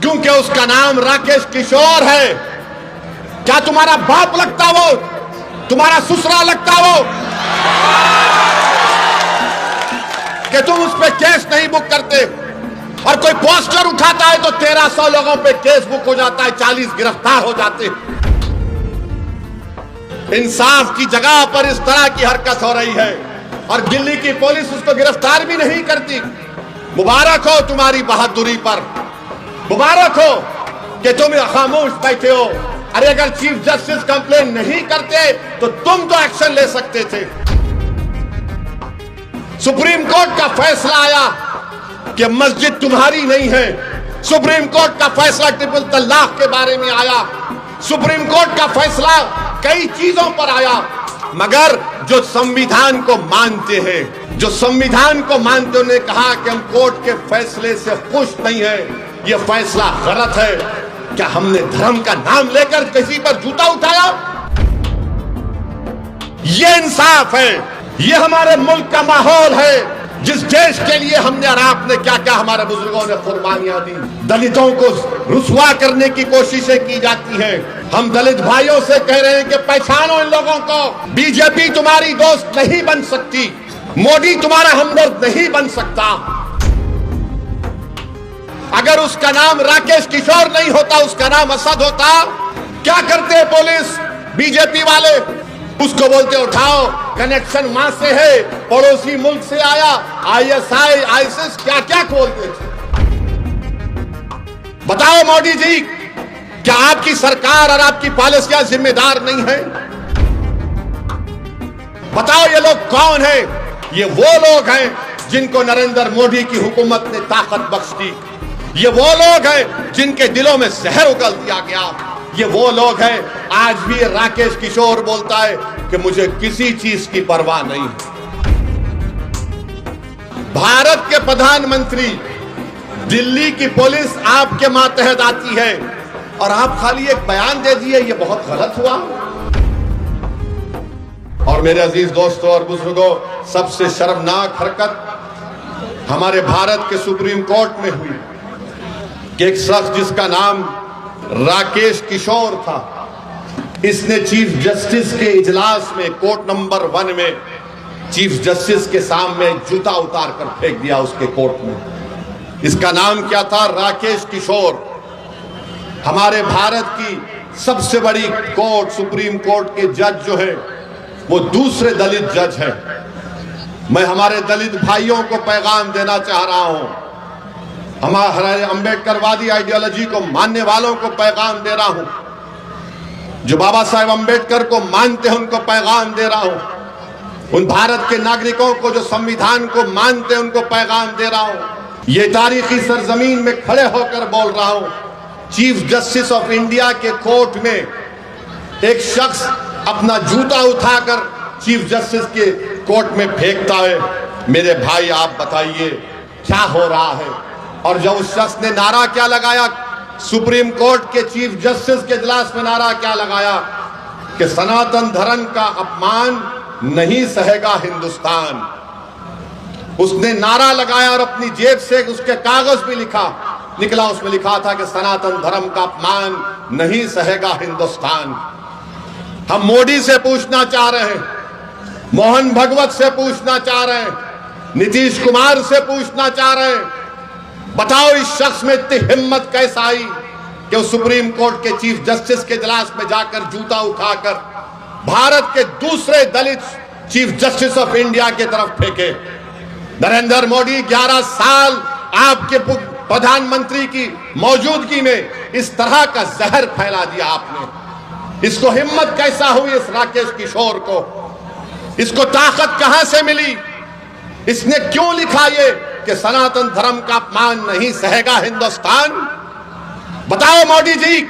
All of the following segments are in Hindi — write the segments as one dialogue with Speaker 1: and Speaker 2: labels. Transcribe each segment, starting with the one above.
Speaker 1: चूंकि उसका नाम राकेश किशोर है। क्या तुम्हारा बाप लगता वो? तुम्हारा ससुरा लगता वो कि तुम उस पर केस नहीं बुक करते? और कोई पोस्टर उठाता है तो 1300 लोगों पे केस बुक हो जाता है, 40 गिरफ्तार हो जाते हैं। इंसाफ की जगह पर इस तरह की हरकत हो रही है और दिल्ली की पुलिस उसको गिरफ्तार भी नहीं करती। मुबारक हो तुम्हारी बहादुरी पर, मुबारक हो कि तुम खामोश बैठे हो। अरे अगर चीफ जस्टिस कंप्लेन नहीं करते तो तुम तो एक्शन ले सकते थे। सुप्रीम कोर्ट का फैसला आया कि मस्जिद तुम्हारी नहीं है। सुप्रीम कोर्ट का फैसला ट्रिपल तलाक के बारे में आया। सुप्रीम कोर्ट का फैसला कई चीजों पर आया, मगर जो संविधान को मानते हैं, जो संविधान को मानते उन्होंने कहा कि हम कोर्ट के फैसले से खुश नहीं है, यह फैसला गलत है। क्या हमने धर्म का नाम लेकर किसी पर जूता उठाया? यह इंसाफ है, यह हमारे मुल्क का माहौल है जिस देश के लिए हमने और आपने क्या क्या हमारे बुजुर्गों ने कुर्बानियां दी। दलितों को रुसवा करने की कोशिशें की जाती हैं। हम दलित भाइयों से कह रहे हैं कि पहचानो इन लोगों को। बीजेपी तुम्हारी दोस्त नहीं बन सकती, मोदी तुम्हारा हमदर्द नहीं बन सकता। अगर उसका नाम राकेश किशोर नहीं होता, उसका नाम असद होता, क्या करते पुलिस बीजेपी वाले? उसको बोलते उठाओ, कनेक्शन वहां से है, पड़ोसी मुल्क से आया, आईएसआई आईएसएस क्या क्या खोलते थे। बताओ मोदी जी, क्या आपकी सरकार और आपकी पॉलिसियां जिम्मेदार नहीं है? बताओ ये लोग कौन है? ये वो लोग हैं जिनको नरेंद्र मोदी की हुकूमत ने ताकत बख्श दी। ये वो लोग हैं जिनके दिलों में जहर उगल दिया गया। ये वो लोग हैं, आज भी राकेश किशोर बोलता है कि मुझे किसी चीज की परवाह नहीं है। भारत के प्रधानमंत्री, दिल्ली की पुलिस आपके मातहत आती है और आप खाली एक बयान दे दिए, ये बहुत गलत हुआ। और मेरे अजीज दोस्तों और बुजुर्गों, सबसे शर्मनाक हरकत हमारे भारत के सुप्रीम कोर्ट में हुई कि एक शख्स जिसका नाम राकेश किशोर था, इसने चीफ जस्टिस के इजलास में कोर्ट नंबर 1 में चीफ जस्टिस के सामने जूता उतार कर फेंक दिया उसके कोर्ट में। इसका नाम क्या था? राकेश किशोर। हमारे भारत की सबसे बड़ी कोर्ट, सुप्रीम कोर्ट के जज जो है वो दूसरे दलित जज है। मैं हमारे दलित भाइयों को पैगाम देना चाह रहा हूं, हमारे अंबेडकरवादी आइडियोलॉजी को मानने वालों को पैगाम दे रहा हूं, जो बाबा साहेब अंबेडकर को मानते हैं उनको पैगाम दे रहा हूं, उन भारत के नागरिकों को जो संविधान को मानते हैं उनको पैगाम दे रहा हूं। ये तारीखी सरजमीन में खड़े होकर बोल रहा हूं। चीफ जस्टिस ऑफ इंडिया के कोर्ट में एक शख्स अपना जूता उठाकर चीफ जस्टिस के कोर्ट में फेंकता है। मेरे भाई आप बताइए क्या हो रहा है? और जब उस शख्स ने नारा क्या लगाया, सुप्रीम कोर्ट के चीफ जस्टिस के इजलास में नारा क्या लगाया कि सनातन धर्म का अपमान नहीं सहेगा हिंदुस्तान। उसने नारा लगाया और अपनी जेब से उसके कागज भी निकला, उसमें लिखा था कि सनातन धर्म का अपमान नहीं सहेगा हिंदुस्तान। हम मोदी से पूछना चाह रहे हैं, मोहन भगवत से पूछना चाह रहे हैं, नीतीश कुमार से पूछना चाह रहे हैं, बताओ इस शख्स में इतनी हिम्मत कैसे आई कि वो सुप्रीम कोर्ट के चीफ जस्टिस के इजलास में जाकर जूता उठाकर भारत के दूसरे दलित चीफ जस्टिस ऑफ इंडिया की तरफ फेंके। नरेंद्र मोदी 11 साल आपके प्रधानमंत्री की मौजूदगी में इस तरह का जहर फैला दिया आपने। इसको हिम्मत कैसा हुई इस राकेश किशोर को? इसको ताकत कहां से मिली? इसने क्यों लिखा ये कि सनातन धर्म का अपमान नहीं सहेगा हिंदुस्तान? बताओ मोदी जी,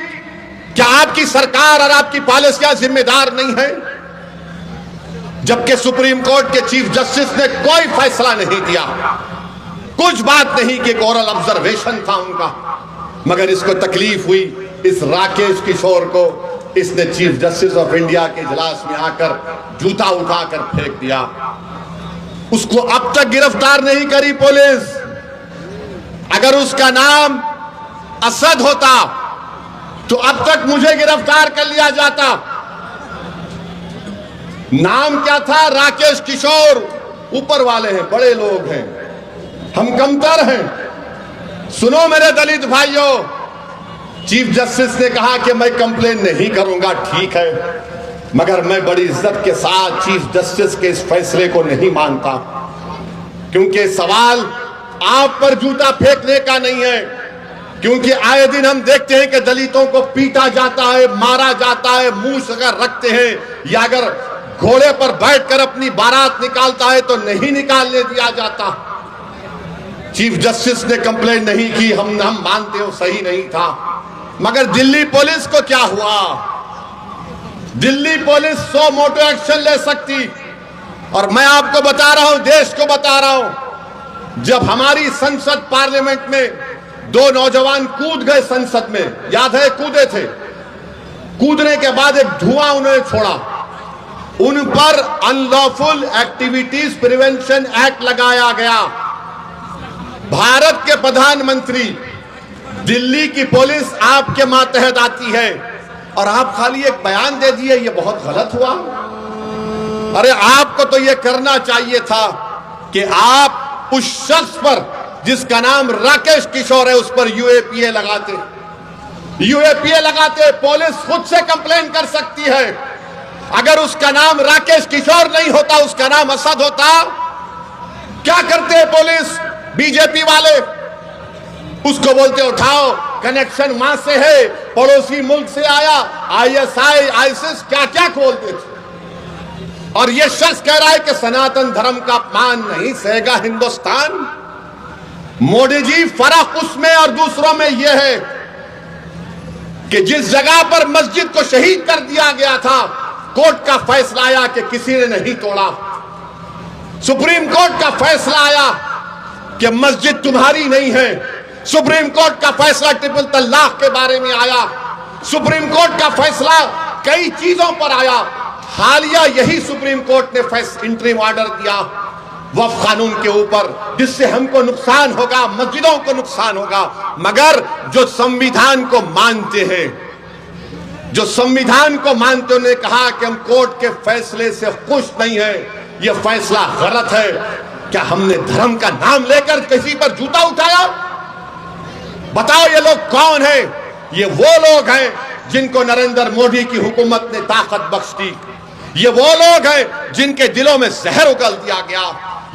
Speaker 1: क्या आपकी सरकार और आपकी पॉलिसियां जिम्मेदार नहीं है? जबकि सुप्रीम कोर्ट के चीफ जस्टिस ने कोई फैसला नहीं दिया, कुछ बात नहीं कि ओरल ऑब्जर्वेशन था उनका, मगर इसको तकलीफ हुई इस राकेश किशोर को। इसने चीफ जस्टिस ऑफ इंडिया के इजलास में आकर जूता उठाकर फेंक दिया। उसको अब तक गिरफ्तार नहीं करी पुलिस। अगर उसका नाम असद होता तो अब तक मुझे गिरफ्तार कर लिया जाता। नाम क्या था? राकेश किशोर। ऊपर वाले हैं, बड़े लोग हैं, हम कमतर हैं। सुनो मेरे दलित भाइयों, चीफ जस्टिस ने कहा कि मैं कंप्लेन नहीं करूंगा, ठीक है, मगर मैं बड़ी इज्जत के साथ चीफ जस्टिस के इस फैसले को नहीं मानता, क्योंकि सवाल आप पर जूता फेंकने का नहीं है, क्योंकि आए दिन हम देखते हैं कि दलितों को पीटा जाता है, मारा जाता है, मूंछ अगर रखते हैं या अगर घोड़े पर बैठकर अपनी बारात निकालता है तो नहीं निकालने दिया जाता। चीफ जस्टिस ने कंप्लेन नहीं की, हम मानते हो सही नहीं था, मगर दिल्ली पुलिस को क्या हुआ? दिल्ली पुलिस 100 मोटो एक्शन ले सकती। और मैं आपको बता रहा हूं, देश को बता रहा हूं, जब हमारी संसद पार्लियामेंट में 2 नौजवान कूद गए संसद में, याद है? कूदे थे, कूदने के बाद एक धुआं उन्होंने छोड़ा, उन पर अनलॉफुल एक्टिविटीज प्रिवेंशन एक्ट लगाया गया। भारत के प्रधानमंत्री, दिल्ली की पुलिस आपके मातहत आती है और आप खाली एक बयान दे दिए, ये बहुत गलत हुआ। अरे आपको तो ये करना चाहिए था कि आप उस शख्स पर जिसका नाम राकेश किशोर है उस पर यूएपीए लगाते। यूएपीए लगाते, पुलिस खुद से कंप्लेन कर सकती है। अगर उसका नाम राकेश किशोर नहीं होता, उसका नाम असद होता, क्या करते पुलिस? बीजेपी वाले उसको बोलते उठाओ, कनेक्शन वहां से है, पड़ोसी मुल्क से आया, आईएसआई, आईसिस, क्या क्या खोलते थे। और यह शख्स कह रहा है कि सनातन धर्म का अपमान नहीं सहेगा हिंदुस्तान। मोदी जी, फर्क उसमें और दूसरों में यह है कि जिस जगह पर मस्जिद को शहीद कर दिया गया था, कोर्ट का फैसला आया कि किसी ने नहीं तोड़ा। सुप्रीम कोर्ट का फैसला आया कि मस्जिद तुम्हारी नहीं है। सुप्रीम कोर्ट का फैसला ट्रिपल तलाक के बारे में आया। सुप्रीम कोर्ट का फैसला कई चीजों पर आया। हालिया यही सुप्रीम कोर्ट ने इंटरिम ऑर्डर दिया वक्फ कानून के ऊपर, जिससे हमको नुकसान होगा, मस्जिदों को नुकसान होगा। मगर जो संविधान को मानते हैं, जो संविधान को मानते, उन्होंने कहा कि हम कोर्ट के फैसले से खुश नहीं है, यह फैसला गलत है। क्या हमने धर्म का नाम लेकर किसी पर जूता उठाया? बताओ ये लोग कौन है? ये वो लोग हैं जिनको नरेंद्र मोदी की हुकूमत ने ताकत बख्श दी। ये वो लोग हैं जिनके दिलों में जहर उगल दिया गया।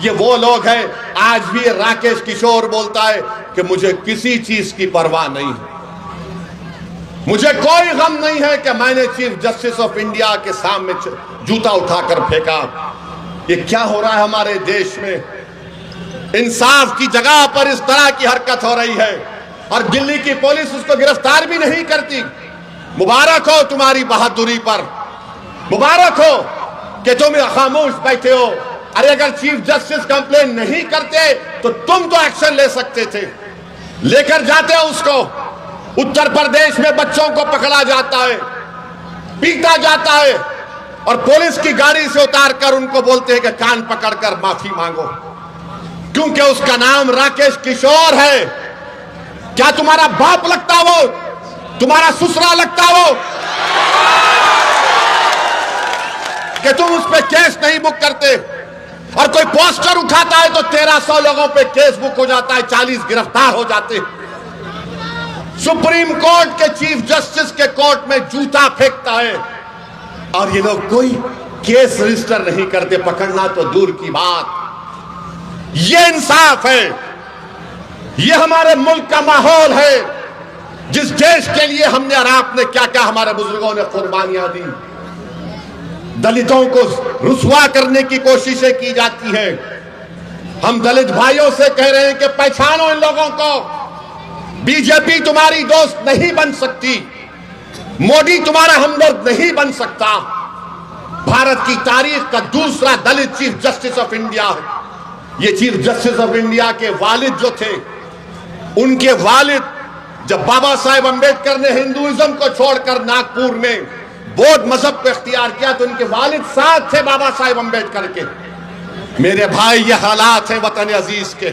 Speaker 1: ये वो लोग हैं, आज भी राकेश किशोर बोलता है कि मुझे किसी चीज की परवाह नहीं है, मुझे कोई गम नहीं है कि मैंने चीफ जस्टिस ऑफ इंडिया के सामने जूता उठाकर फेंका। ये क्या हो रहा है हमारे देश में? इंसाफ की जगह पर इस तरह की हरकत हो रही है और दिल्ली की पुलिस उसको गिरफ्तार भी नहीं करती। मुबारक हो तुम्हारी बहादुरी पर, मुबारक हो कि तुम खामोश बैठे हो। अरे अगर चीफ जस्टिस कंप्लेन नहीं करते तो तुम तो एक्शन ले सकते थे, लेकर जाते हो उसको। उत्तर प्रदेश में बच्चों को पकड़ा जाता है, पीटा जाता है और पुलिस की गाड़ी से उतारकर उनको बोलते हैं कि कान पकड़कर माफी मांगो, क्योंकि उसका नाम राकेश किशोर है। क्या तुम्हारा बाप लगता वो? तुम्हारा ससुरा लगता वो कि तुम उस पर केस नहीं बुक करते? और कोई पोस्टर उठाता है तो 1300 लोगों पे केस बुक हो जाता है, 40 गिरफ्तार हो जाते। सुप्रीम कोर्ट के चीफ जस्टिस के कोर्ट में जूता फेंकता है और ये लोग कोई केस रजिस्टर नहीं करते, पकड़ना तो दूर की बात। ये इंसाफ है, ये हमारे मुल्क का माहौल है, जिस देश के लिए हमने और आपने क्या क्या हमारे बुजुर्गों ने कुर्बानियां दी। दलितों को रुसवा करने की कोशिशें की जाती है। हम दलित भाइयों से कह रहे हैं कि पहचानो इन लोगों को। बीजेपी तुम्हारी दोस्त नहीं बन सकती, मोदी तुम्हारा हमदर्द नहीं बन सकता। भारत की तारीख का दूसरा दलित चीफ जस्टिस ऑफ इंडिया है। ये चीफ जस्टिस ऑफ इंडिया के वालिद जो थे, उनके वालिद, जब बाबा साहेब अंबेडकर ने हिंदुइज्म को छोड़कर नागपुर में बौद्ध मजहब को इख्तियार किया तो उनके वालिद साथ थे बाबा साहेब अंबेडकर के। मेरे भाई, ये हालात हैं वतन अजीज के।